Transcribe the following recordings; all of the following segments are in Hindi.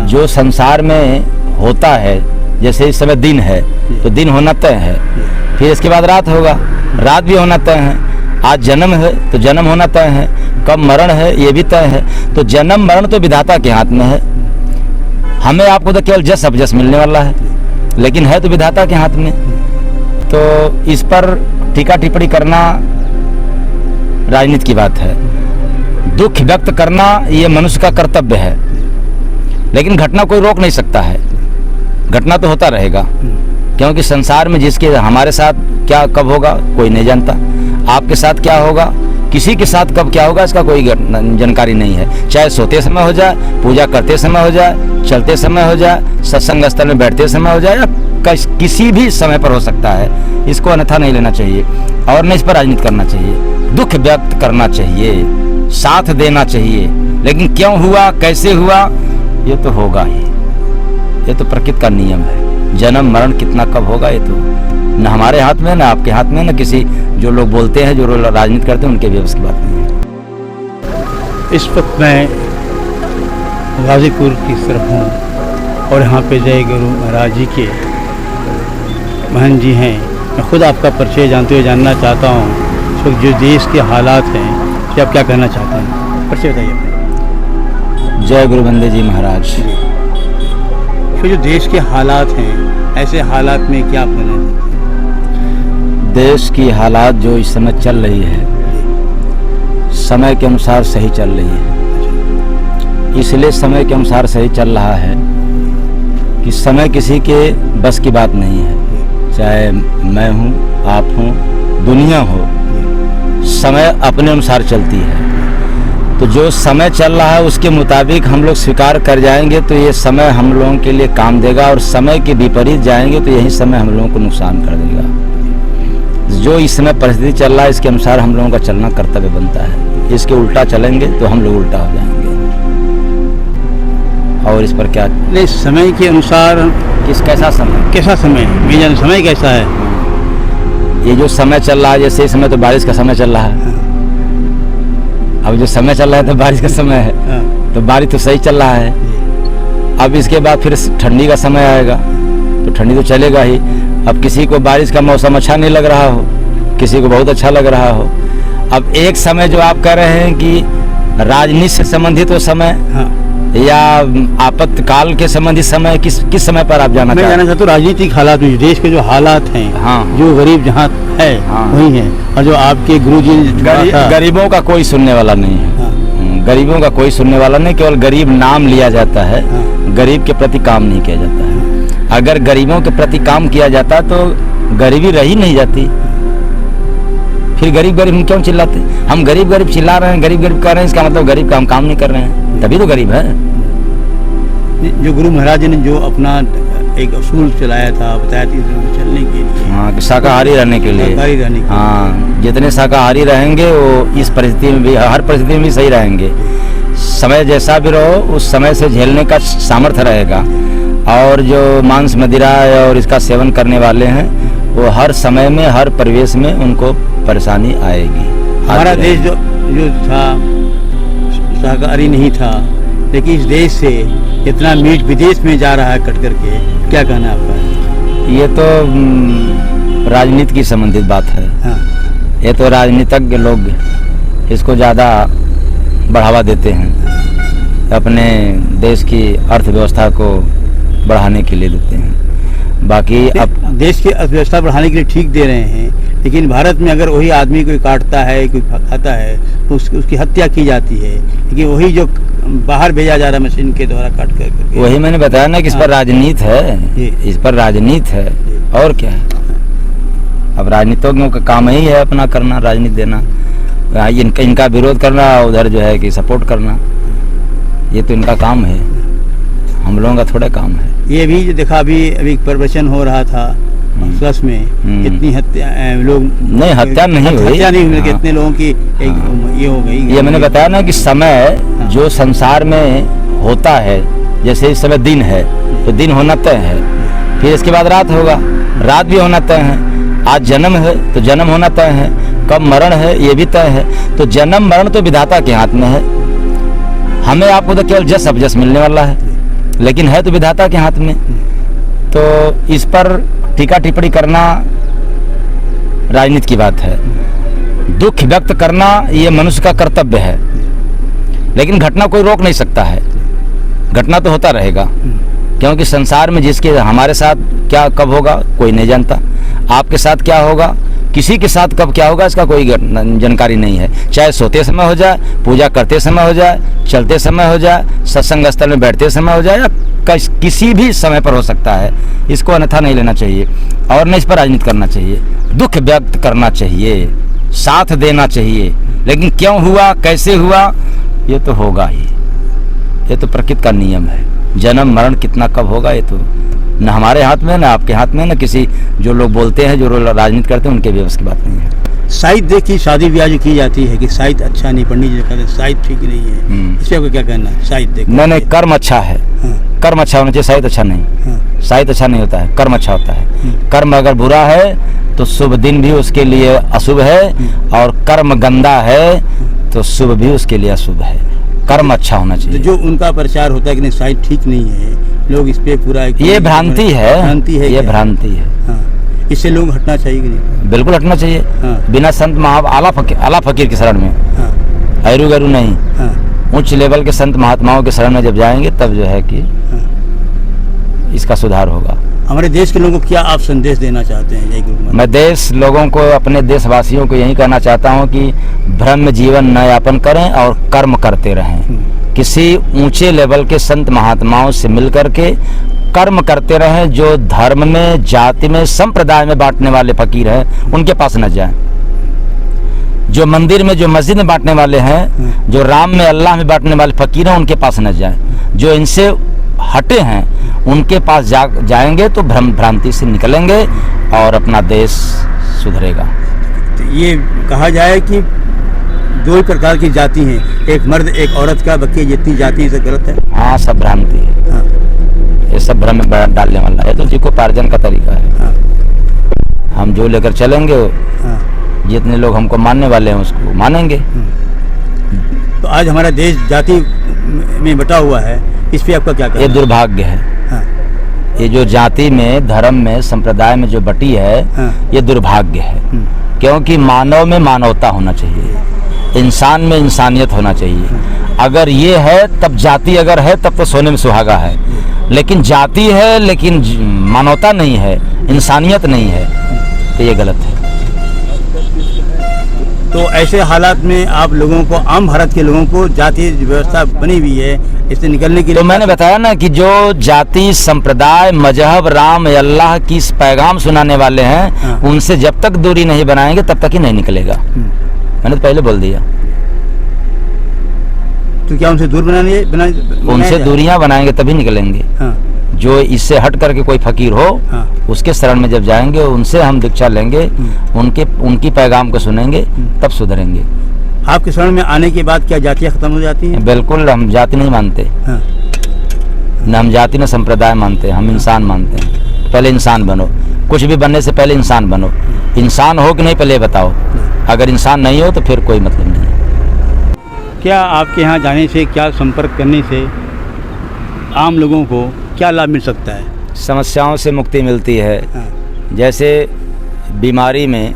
जो संसार में होता है, जैसे इस समय दिन है तो दिन होना तय है, फिर इसके बाद रात होगा, रात भी होना तय है। आज जन्म है तो जन्म होना तय है, कब मरण है ये भी तय है। तो जन्म मरण तो विधाता के हाथ में है। हमें आपको तो केवल जस अब जस मिलने वाला है, लेकिन है तो विधाता के हाथ में। तो इस पर टीका टिप्पणी करना राजनीति की बात है। दुख व्यक्त करना ये मनुष्य का कर्तव्य है, लेकिन घटना कोई रोक नहीं सकता है। घटना तो होता रहेगा, क्योंकि संसार में जिसके हमारे साथ क्या कब होगा कोई नहीं जानता। आपके साथ क्या होगा, किसी के साथ कब क्या होगा इसका कोई जानकारी नहीं है। चाहे सोते समय हो जाए, पूजा करते समय हो जाए, चलते समय हो जाए, सत्संग स्थल में बैठते समय हो जाए, या किसी भी समय पर हो सकता है। इसको अन्यथा नहीं लेना चाहिए और न इस पर राजनीति करना चाहिए। दुख व्यक्त करना चाहिए, साथ देना चाहिए, लेकिन क्यों हुआ कैसे हुआ ये तो होगा ही। ये तो प्रकृति का नियम है। जन्म मरण कितना कब होगा ये तो न हमारे हाथ में, न आपके हाथ में, न किसी जो लोग बोलते हैं, जो राजनीति करते हैं उनके भी उसकी बात नहीं है। इस वक्त मैं गाजीपुर की तरफ हूँ और यहाँ पे जय गुरु महाराज जी के महंत जी हैं। मैं खुद आपका परिचय जानते हुए जानना चाहता हूँ, इस वक्त जो देश के हालात हैं कि आप क्या कहना चाहते हैं, परिचय बताइए अपने। जय गुरु बंदे जी महाराज। तो जो देश के हालात हैं, ऐसे हालात में क्या कहना है? देश की हालात जो इस समय चल रही है, समय के अनुसार सही चल रही है। इसलिए समय के अनुसार सही चल रहा है कि समय किसी के बस की बात नहीं है। चाहे मैं हूँ, आप हूँ, दुनिया हो, समय अपने अनुसार चलती है। तो जो समय चल रहा है उसके मुताबिक हम लोग स्वीकार कर जाएंगे तो ये समय हम लोगों के लिए काम देगा, और समय के विपरीत जाएंगे तो यही समय हम लोगों को नुकसान कर देगा। जो इस समय परिस्थिति चल रहा है इसके अनुसार हम लोगों का चलना कर्तव्य बनता है। इसके उल्टा चलेंगे तो हम लोग उल्टा हो जाएंगे। और इस पर क्या नहीं, समय के अनुसार कैसा समय, कैसा समय है, समय कैसा है? ये जो समय चल रहा है, जैसे इस समय तो बारिश का समय चल रहा है। अब जो समय चल रहा है तो बारिश का समय है, तो बारिश तो सही चल रहा है। अब इसके बाद फिर ठंडी का समय आएगा तो ठंडी तो चलेगा ही। अब किसी को बारिश का मौसम अच्छा नहीं लग रहा हो, किसी को बहुत अच्छा लग रहा हो। अब एक समय जो आप कह रहे हैं कि राजनीति से संबंधित वो समय, या आपातकाल के संबंधित समय, किस समय पर आप जाना चाहते हैं? मैं जानना चाहता हूँ राजनीतिक हालात में, देश के जो हालात हैं, जो गरीब जहाँ है वही है, और जो आपके गुरुजी गरीबों का कोई सुनने वाला नहीं है। गरीबों का कोई सुनने वाला नहीं, केवल गरीब नाम लिया जाता है। गरीब के प्रति काम नहीं किया जाता है। अगर गरीबों के प्रति काम किया जाता तो गरीबी रही नहीं जाती। फिर गरीब गरीब हम क्यों चिल्लाते? हम गरीब गरीब चिल्ला रहे हैं, गरीब गरीब कर रहे हैं, इसका मतलब गरीब का हम काम नहीं कर रहे हैं, तभी तो गरीब है। जो गुरु महाराज ने जो अपना एक असूल चलाया था, बताया था चलने के लिए, हाँ, शाकाहारी रहने के लिए, हाँ, जितने शाकाहारी रहेंगे वो इस परिस्थिति में भी, हर परिस्थिति में भी सही रहेंगे। समय जैसा भी रहो उस समय से झेलने का सामर्थ्य रहेगा। और जो मांस मदिरा और इसका सेवन करने वाले हैं वो हर समय में, हर परिवेश में उनको परेशानी आएगी। हमारा देश जो था शाकाहारी नहीं था, लेकिन इस देश से इतना मीट विदेश में जा रहा है कट करके, क्या कहना है आपका? ये तो राजनीति की संबंधित बात है। ये तो राजनीतिज्ञ लोग इसको ज़्यादा बढ़ावा देते हैं, अपने देश की अर्थव्यवस्था को बढ़ाने के लिए देते हैं। बाकी अब देश की अर्थव्यवस्था बढ़ाने के लिए ठीक दे रहे हैं, लेकिन भारत में अगर वही आदमी कोई काटता है, कोई खाता है तो उसकी हत्या की जाती है, लेकिन वही जो बाहर भेजा जा रहा है मशीन के द्वारा काट कर, वही मैंने बताया ना कि इस पर राजनीति है, इस पर राजनीति है और क्या है। अब राजनीतिज्ञों का काम ही है अपना करना, राजनीति देना, इनका विरोध करना, उधर जो है कि सपोर्ट करना, ये तो इनका काम है, हम लोगों का थोड़ा काम है। ये भी जो देखा अभी प्रवचन हो रहा था प्लस में, कितनी हत्या लोग, नहीं हत्या नहीं हुई, हत्या नहीं हुई, कितने लोगों की ये हो गई। ये मैंने बताया ना कि समय जो संसार में होता है, जैसे इस समय दिन है तो दिन होना तय है, फिर इसके बाद रात होगा, रात भी होना तय है। आज जन्म है तो जन्म होना तय है, कब मरण है ये भी तय है। तो जन्म मरण तो विधाता के हाथ में है। हमें आपको तो केवल जस अब जस मिलने वाला है, लेकिन है तो विधाता के हाथ में। तो इस पर टीका टिप्पणी करना राजनीति की बात है। दुख व्यक्त करना ये मनुष्य का कर्तव्य है, लेकिन घटना कोई रोक नहीं सकता है। घटना तो होता रहेगा, क्योंकि संसार में जिसके हमारे साथ क्या कब होगा कोई नहीं जानता। आपके साथ क्या होगा, किसी के साथ कब क्या होगा, इसका कोई जानकारी नहीं है। चाहे सोते समय हो जाए, पूजा करते समय हो जाए, चलते समय हो जाए, सत्संग स्थल में बैठते समय हो जाए, या किसी भी समय पर हो सकता है। इसको अन्यथा नहीं लेना चाहिए और न इस पर राजनीति करना चाहिए। दुख व्यक्त करना चाहिए, साथ देना चाहिए, लेकिन क्यों हुआ, कैसे हुआ, ये तो होगा ही। ये तो प्रकृति का नियम है। जन्म मरण कितना कब होगा ये तो न हमारे हाथ में, न आपके हाथ में, न किसी जो लोग बोलते हैं, जो राजनीति करते हैं, उनके भी उसकी बात नहीं है। साहित्य देख की शादी ब्याह जो की जाती है कि साहित्य अच्छा नहीं, पंडित जी कहते हैं साहित्य ठीक नहीं है, इस पे आपको क्या कहना है? साहित्य देख नहीं, कर्म अच्छा है। हाँ। कर्म अच्छा होना चाहिए, साहित्य अच्छा नहीं। हाँ। साहित्य अच्छा नहीं होता है, कर्म अच्छा होता है। कर्म अगर बुरा है तो शुभ दिन भी उसके लिए अशुभ है, और कर्म गंदा है तो शुभ भी उसके लिए अशुभ है। कर्म अच्छा होना चाहिए। तो जो उनका प्रचार होता है कि नहीं साहित्य ठीक नहीं है, लोग इस पे पूरा ये भ्रांति है, भ्रांति है, ये भ्रांति है। हाँ। इससे लोग हटना चाहिए कि नहीं? बिल्कुल हटना चाहिए। हाँ। बिना संत आला फकीर के शरण में, हाँ। हैरू गैरू नहीं, हाँ। उच्च लेवल के संत महात्माओं के शरण में जब जाएंगे तब जो है कि इसका सुधार होगा। हमारे देश के लोगों को क्या आप संदेश देना चाहते हैं? जय गुरु महाराज। मैं देश लोगों को, अपने देशवासियों को यही कहना चाहता हूँ कि ब्रह्म जीवन न यापन करें और कर्म करते रहें। किसी ऊंचे लेवल के संत महात्माओं से मिलकर के कर्म करते रहें। जो धर्म में, जाति में, संप्रदाय में बांटने वाले फकीर हैं उनके पास न जाएं। जो मंदिर में, जो मस्जिद में बांटने वाले हैं, जो राम में, अल्लाह में बांटने वाले फकीर हैं, उनके पास न जाएं। जो इनसे हटे हैं उनके पास जाएंगे तो भ्रांति से निकलेंगे और अपना देश सुधरेगा। तो ये कहा जाए कि दो ही प्रकार की जाति हैं, एक मर्द एक औरत का, बाकी जितनी जाति है सब गलत है। हाँ, सब भ्रांति है। हाँ। ये सब भ्रम में डालने वाला है। तो जीविकोपार्जन का तरीका है। हाँ। हम जो लेकर चलेंगे, हाँ। जितने लोग हमको मानने वाले हैं उसको मानेंगे। तो आज हमारा देश जाति में बटा हुआ है, इस पे आपका क्या कहना है? ये दुर्भाग्य है। हाँ। ये जो जाति में, धर्म में, संप्रदाय में जो बटी है, हाँ। ये दुर्भाग्य है। क्योंकि मानव में मानवता होना चाहिए, इंसान में इंसानियत होना चाहिए। अगर ये है तब जाति, अगर है तब तो सोने में सुहागा है। लेकिन जाति है लेकिन मानवता नहीं है, इंसानियत नहीं है, तो ये गलत है। तो ऐसे हालात में आप लोगों को, आम भारत के लोगों को, जाति व्यवस्था बनी हुई है, इससे निकलने के लिए तो मैंने बताया ना कि जो जाति, संप्रदाय, मजहब, राम अल्लाह की पैगाम सुनाने वाले हैं, हाँ। उनसे जब तक दूरी नहीं बनाएंगे तब तक ही नहीं निकलेगा। मैंने तो पहले बोल दिया। तो क्या उनसे दूर उनसे दूरियां बनाएंगे तभी निकलेंगे। हाँ। जो इससे हट करके कोई फकीर हो, हाँ। उसके शरण में जब जाएंगे, उनसे हम दीक्षा लेंगे, उनकी पैगाम को सुनेंगे, तब सुधरेंगे। आपके शरण में आने के बाद क्या जातियाँ खत्म हो जाती हैं? बिल्कुल, हम जाति नहीं मानते। हाँ। न हम जाति न संप्रदाय मानते हैं, हम इंसान मानते हैं। पहले इंसान बनो, कुछ भी बनने से पहले इंसान बनो। इंसान हो कि नहीं पहले बताओ। अगर इंसान नहीं हो तो फिर कोई मतलब नहीं है। क्या आपके यहाँ जाने से, क्या संपर्क करने से आम लोगों को क्या लाभ मिल सकता है? समस्याओं से मुक्ति मिलती है। हाँ। जैसे बीमारी में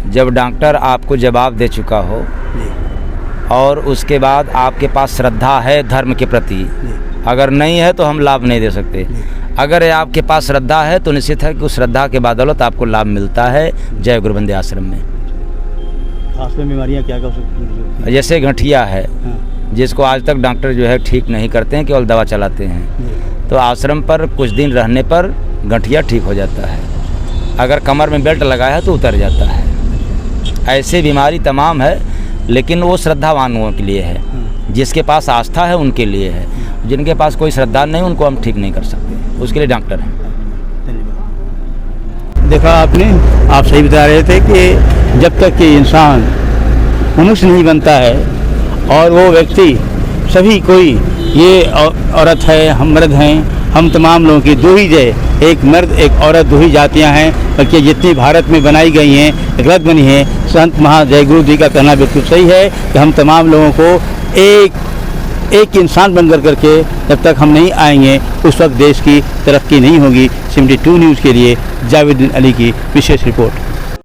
जब डॉक्टर आपको जवाब दे चुका हो और उसके बाद आपके पास श्रद्धा है धर्म के प्रति, अगर नहीं है तो हम लाभ नहीं दे सकते। अगर आपके पास श्रद्धा है तो निश्चित है कि उस श्रद्धा के बदौलत आपको लाभ मिलता है। जय गुरु बंदे आश्रम में। खास में बीमारियाँ क्या कर सकती हैं? जैसे गठिया है, हाँ। जिसको आज तक डॉक्टर जो है ठीक नहीं करते हैं, केवल दवा चलाते हैं। तो आश्रम पर कुछ दिन रहने पर गठिया ठीक हो जाता है। अगर कमर में बेल्ट लगाया है तो उतर जाता है। ऐसे बीमारी तमाम है, लेकिन वो श्रद्धावानों के लिए है। जिसके पास आस्था है उनके लिए है। जिनके पास कोई श्रद्धा नहीं, उनको हम ठीक नहीं कर सकते, उसके लिए डॉक्टर हैं। देखा आपने, आप सही बता रहे थे कि जब तक कि इंसान मनुष्य नहीं बनता है और वो व्यक्ति, सभी कोई, ये औरत है, हम मर्द हैं, हम तमाम लोगों की दो ही जय, एक मर्द एक औरत, दो ही जातियाँ हैं। बल्कि जितनी भारत में बनाई गई हैं, गलत बनी हैं। संत महा जय गुरु जी का कहना बिल्कुल सही है कि हम तमाम लोगों को एक एक इंसान बनकर करके जब तक हम नहीं आएंगे उस वक्त देश की तरक्की नहीं होगी। 72 न्यूज़ के लिए जावेद अली की विशेष रिपोर्ट।